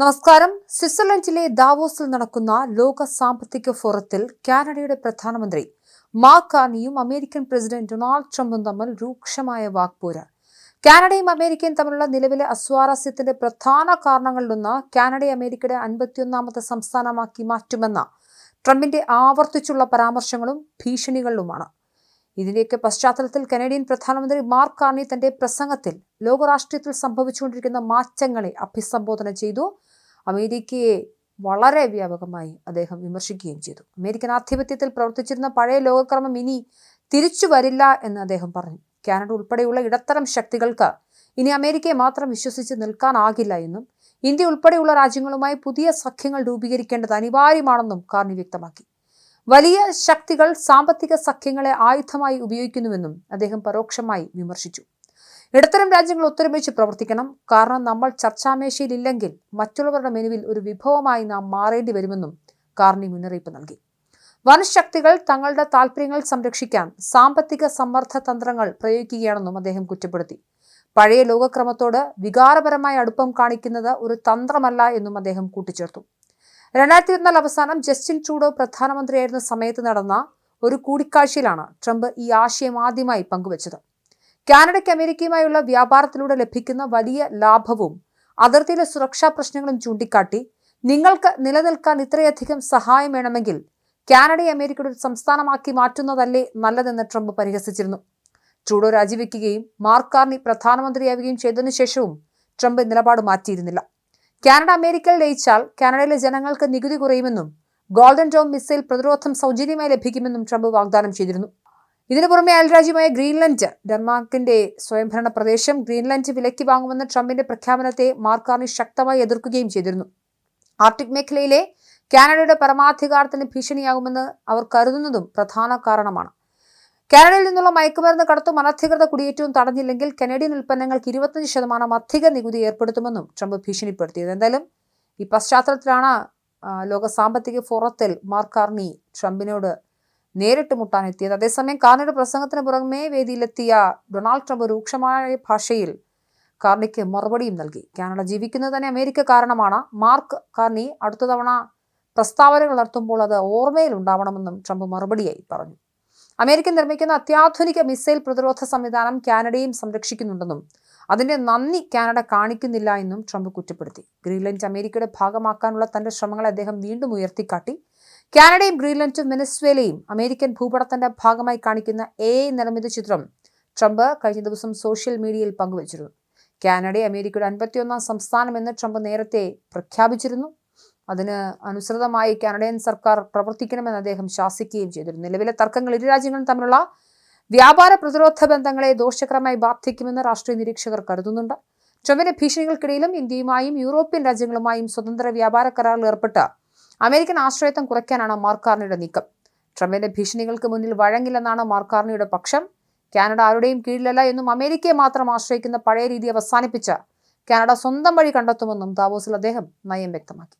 നമസ്കാരം. സ്വിറ്റ്സർലൻഡിലെ ദാവോസിൽ നടക്കുന്ന ലോക സാമ്പത്തിക ഫോറത്തിൽ കാനഡയുടെ പ്രധാനമന്ത്രി മാർക്ക് കാർണിയും അമേരിക്കൻ പ്രസിഡന്റ് ഡൊണാൾഡ് ട്രംപും തമ്മിൽ രൂക്ഷമായ വാക്പോര്. കാനഡയും അമേരിക്കയും തമ്മിലുള്ള നിലവിലെ അസ്വാരസ്യത്തിന്റെ പ്രധാന കാരണങ്ങളിലൊന്ന് കാനഡയെ അമേരിക്കയുടെ 51ാമത്തെ സംസ്ഥാനമാക്കി മാറ്റുമെന്ന ട്രംപിന്റെ ആവർത്തിച്ചുള്ള പരാമർശങ്ങളും ഭീഷണികളിലുമാണ്. ഇതിന്റെയൊക്കെ പശ്ചാത്തലത്തിൽ കനേഡിയൻ പ്രധാനമന്ത്രി മാർക്ക് കാർണി തന്റെ പ്രസംഗത്തിൽ ലോകരാഷ്ട്രീയത്തിൽ സംഭവിച്ചുകൊണ്ടിരിക്കുന്ന മാറ്റങ്ങളെ അഭിസംബോധന ചെയ്തു. അമേരിക്കയെ വളരെ വ്യാപകമായി അദ്ദേഹം വിമർശിക്കുകയും ചെയ്തു. അമേരിക്കൻ ആധിപത്യത്തിൽ പ്രവർത്തിച്ചിരുന്ന പഴയ ലോകക്രമം ഇനി തിരിച്ചു വരില്ല എന്ന് അദ്ദേഹം പറഞ്ഞു. കാനഡ ഉൾപ്പെടെയുള്ള ഇടത്തരം ശക്തികൾക്ക് ഇനി അമേരിക്കയെ മാത്രം വിശ്വസിച്ച് നിൽക്കാനാകില്ല എന്നും ഇന്ത്യ ഉൾപ്പെടെയുള്ള രാജ്യങ്ങളുമായി പുതിയ സഖ്യങ്ങൾ രൂപീകരിക്കേണ്ടത് അനിവാര്യമാണെന്നും കാർണി വ്യക്തമാക്കി. വലിയ ശക്തികൾ സാമ്പത്തിക സഖ്യങ്ങളെ ആയുധമായി ഉപയോഗിക്കുന്നുവെന്നും അദ്ദേഹം പരോക്ഷമായി വിമർശിച്ചു. ഇടത്തരം രാജ്യങ്ങൾ ഒത്തൊരുമിച്ച് പ്രവർത്തിക്കണം, കാരണം നമ്മൾ ചർച്ചാമേശയിലില്ലെങ്കിൽ മറ്റുള്ളവരുടെ മെനുവിൽ ഒരു വിഭവമായി നാം മാറേണ്ടി വരുമെന്നും കാർണി മുന്നറിയിപ്പ് നൽകി. വൻശക്തികൾ തങ്ങളുടെ താൽപര്യങ്ങൾ സംരക്ഷിക്കാൻ സാമ്പത്തിക സമ്മർദ്ദ തന്ത്രങ്ങൾ പ്രയോഗിക്കുകയാണെന്നും അദ്ദേഹം കുറ്റപ്പെടുത്തി. പഴയ ലോകക്രമത്തോട് വികാരപരമായ അടുപ്പം കാണിക്കുന്നത് ഒരു തന്ത്രമല്ല എന്നും അദ്ദേഹം കൂട്ടിച്ചേർത്തു. 2024 അവസാനം ജസ്റ്റിൻ ട്രൂഡോ പ്രധാനമന്ത്രിയായിരുന്ന സമയത്ത് നടന്ന ഒരു കൂടിക്കാഴ്ചയിലാണ് ട്രംപ് ഈ ആശയം ആദ്യമായി പങ്കുവച്ചത്. കാനഡയ്ക്ക് അമേരിക്കയുമായുള്ള വ്യാപാരത്തിലൂടെ ലഭിക്കുന്ന വലിയ ലാഭവും അതിർത്തിയിലെ സുരക്ഷാ പ്രശ്നങ്ങളും ചൂണ്ടിക്കാട്ടി നിങ്ങൾക്ക് നിലനിൽക്കാൻ ഇത്രയധികം സഹായം വേണമെങ്കിൽ കാനഡയെ അമേരിക്കയുടെ ഒരു സംസ്ഥാനമാക്കി മാറ്റുന്നതല്ലേ നല്ലതെന്ന് ട്രംപ് പരിഹസിച്ചിരുന്നു. ട്രൂഡോ രാജിവെക്കുകയും മാർക്ക് കാർണി പ്രധാനമന്ത്രിയാവുകയും ചെയ്തതിനു ശേഷവും ട്രംപ് നിലപാട് മാറ്റിയിരുന്നില്ല. കാനഡ അമേരിക്കയിൽ ലയിച്ചാൽ കാനഡയിലെ ജനങ്ങൾക്ക് നികുതി കുറയുമെന്നും ഗോൾഡൻ ഡോം മിസൈൽ പ്രതിരോധം സൗജന്യമായി ലഭിക്കുമെന്നും ട്രംപ് വാഗ്ദാനം ചെയ്തിരുന്നു. ഇതിനു പുറമെ അയൽരാജ്യമായ ഗ്രീൻലൻഡ്, ഡെൻമാർക്കിന്റെ സ്വയംഭരണ പ്രദേശം ഗ്രീൻലൻഡ് വിലയ്ക്ക് വാങ്ങുമെന്ന ട്രംപിന്റെ പ്രഖ്യാപനത്തെ മാർക്ക് കാർണി ശക്തമായി എതിർക്കുകയും ചെയ്തിരുന്നു. ആർട്ടിക് മേഖലയിലെ കാനഡയുടെ പരമാധികാരത്തിന് ഭീഷണിയാകുമെന്ന് അവർ കരുതുന്നതും പ്രധാന കാരണമാണ്. കാനഡയിൽ നിന്നുള്ള മയക്കുമരുന്ന് കടത്തും അനധികൃത കുടിയേറ്റവും തടഞ്ഞില്ലെങ്കിൽ കനേഡിയൻ ഉൽപ്പന്നങ്ങൾക്ക് 25% അധിക നികുതി ഏർപ്പെടുത്തുമെന്നും ട്രംപ് ഭീഷണിപ്പെടുത്തിയത്. എന്തായാലും ഈ പശ്ചാത്തലത്തിലാണ് ലോക സാമ്പത്തിക ഫോറത്തിൽ മാർക്ക് കാർണി ട്രംപിനോട് നേരിട്ട് മുട്ടാനെത്തിയത്. അതേസമയം കാർണിയുടെ പ്രസംഗത്തിന് പുറമെ വേദിയിലെത്തിയ ഡൊണാൾഡ് ട്രംപ് രൂക്ഷമായ ഭാഷയിൽ കാർണിക്ക് മറുപടിയും നൽകി. കാനഡ ജീവിക്കുന്നത് തന്നെ അമേരിക്ക കാരണമാണ്. മാർക്ക് കാർണി അടുത്ത തവണ പ്രസ്താവനകൾ നടത്തുമ്പോൾ അത് ഓർമ്മയിൽ ഉണ്ടാവണമെന്നും ട്രംപ് മറുപടിയായി പറഞ്ഞു. അമേരിക്ക നിർമ്മിക്കുന്ന അത്യാധുനിക മിസൈൽ പ്രതിരോധ സംവിധാനം കാനഡയും സംരക്ഷിക്കുന്നുണ്ടെന്നും അതിന്റെ നന്ദി കാനഡ കാണിക്കുന്നില്ല എന്നും ട്രംപ് കുറ്റപ്പെടുത്തി. ഗ്രീൻലൻഡ് അമേരിക്കയുടെ ഭാഗമാക്കാനുള്ള തന്റെ ശ്രമങ്ങളെ അദ്ദേഹം വീണ്ടും ഉയർത്തിക്കാട്ടി. കാനഡയും ഗ്രീൻലൻഡും വെനസ്വേലയും അമേരിക്കൻ ഭൂപടത്തിന്റെ ഭാഗമായി കാണിക്കുന്ന നിർമ്മിത ചിത്രം ട്രംപ് കഴിഞ്ഞ ദിവസം സോഷ്യൽ മീഡിയയിൽ പങ്കുവച്ചിരുന്നു. കാനഡയെ അമേരിക്കയുടെ 51ാം സംസ്ഥാനമെന്ന് ട്രംപ് നേരത്തെ പ്രഖ്യാപിച്ചിരുന്നു. അതിന് അനുസൃതമായി കാനഡിയൻ സർക്കാർ പ്രവർത്തിക്കണമെന്ന് അദ്ദേഹം ശാസിക്കുകയും ചെയ്തിരുന്നു. നിലവിലെ തർക്കങ്ങൾ ഇരു രാജ്യങ്ങളും തമ്മിലുള്ള വ്യാപാര പ്രതിരോധ ബന്ധങ്ങളെ ദോഷകരമായി ബാധിക്കുമെന്ന് രാഷ്ട്രീയ നിരീക്ഷകർ കരുതുന്നുണ്ട്. ട്രംപിന്റെ ഭീഷണികൾക്കിടയിലും ഇന്ത്യയുമായും യൂറോപ്യൻ രാജ്യങ്ങളുമായും സ്വതന്ത്ര വ്യാപാര കരാറിൽ ഏർപ്പെട്ട് അമേരിക്കൻ ആശ്രയത്വം കുറയ്ക്കാനാണ് മാർക്ക് കാർണിയുടെ നീക്കം. ട്രംപിന്റെ ഭീഷണികൾക്ക് മുന്നിൽ വഴങ്ങില്ലെന്നാണ് മാർക്ക് കാർണിയുടെ പക്ഷം. കാനഡ ആരുടെയും കീഴിലല്ല എന്നും അമേരിക്കയെ മാത്രം ആശ്രയിക്കുന്ന പഴയ രീതി അവസാനിപ്പിച്ച് കാനഡ സ്വന്തം വഴി കണ്ടെത്തുമെന്നും ദാവോസിൽ അദ്ദേഹം നയം വ്യക്തമാക്കി.